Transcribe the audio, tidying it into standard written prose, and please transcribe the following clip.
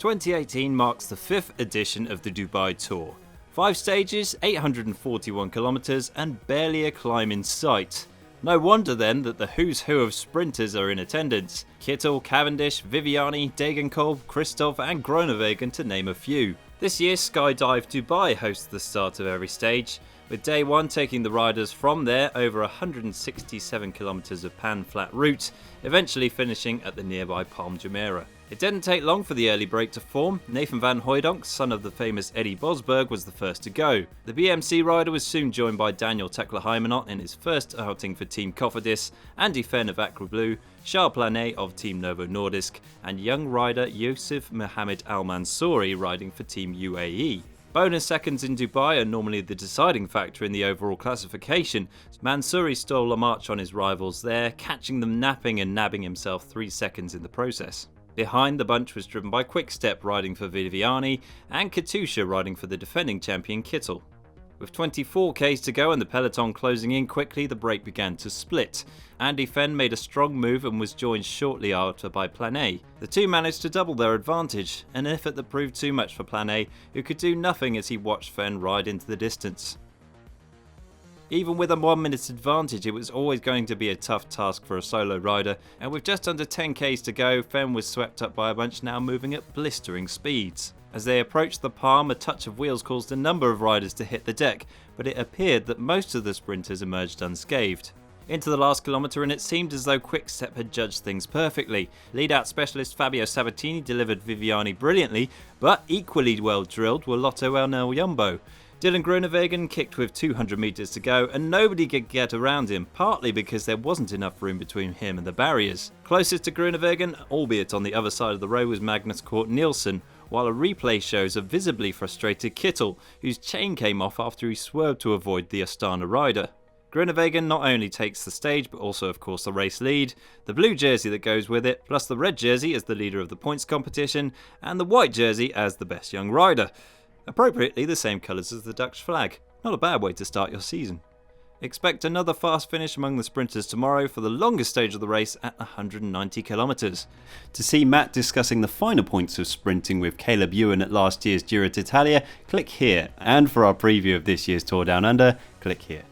2018 marks the 5th edition of the Dubai Tour. 5 stages, 841 kilometers and barely a climb in sight. No wonder then that the who's who of sprinters are in attendance. Kittel, Cavendish, Viviani, Degenkolb, Christoph and Groenewegen to name a few. This year Skydive Dubai hosts the start of every stage, with day 1 taking the riders from there over 167 kilometers of pan-flat route, eventually finishing at the nearby Palm Jumeirah. It didn't take long for the early break to form. Nathan van Hooijdonk, son of the famous Eddie Bosberg, was the first to go. The BMC rider was soon joined by Daniel Teklehaimanot in his first outing for Team Cofidis, Andy Fenn of Aqua Blue, Charles Planet of Team Novo Nordisk, and young rider Youssef Mohamed Al Mansouri riding for Team UAE. Bonus seconds in Dubai are normally the deciding factor in the overall classification. Mansouri stole a march on his rivals there, catching them napping and nabbing himself 3 seconds in the process. Behind, the bunch was driven by Quick-Step riding for Viviani and Katusha riding for the defending champion Kittel. With 24 Ks to go and the peloton closing in quickly, the break began to split. Andy Fenn made a strong move and was joined shortly after by Planet. The two managed to double their advantage, an effort that proved too much for Planet, who could do nothing as he watched Fenn ride into the distance. Even with a 1 minute advantage, it was always going to be a tough task for a solo rider, and with just under 10 Ks to go, Fenn was swept up by a bunch now moving at blistering speeds. As they approached the Palm, a touch of wheels caused a number of riders to hit the deck, but it appeared that most of the sprinters emerged unscathed. Into the last kilometre and it seemed as though Quick-Step had judged things perfectly. Lead-out specialist Fabio Sabatini delivered Viviani brilliantly, but equally well drilled were Lotto and El Jumbo. Dylan Groenewegen kicked with 200 metres to go and nobody could get around him, partly because there wasn't enough room between him and the barriers. Closest to Groenewegen, albeit on the other side of the road, was Magnus Cort of Astana, while a replay shows a visibly frustrated Kittel, whose chain came off after he swerved to avoid the Astana rider. Groenewegen not only takes the stage but also of course the race lead, the blue jersey that goes with it, plus the red jersey as the leader of the points competition, and the white jersey as the best young rider. Appropriately the same colours as the Dutch flag. Not a bad way to start your season. Expect another fast finish among the sprinters tomorrow for the longest stage of the race at 190 kilometres. To see Matt discussing the finer points of sprinting with Caleb Ewan at last year's Giro d'Italia, click here. And for our preview of this year's Tour Down Under, click here.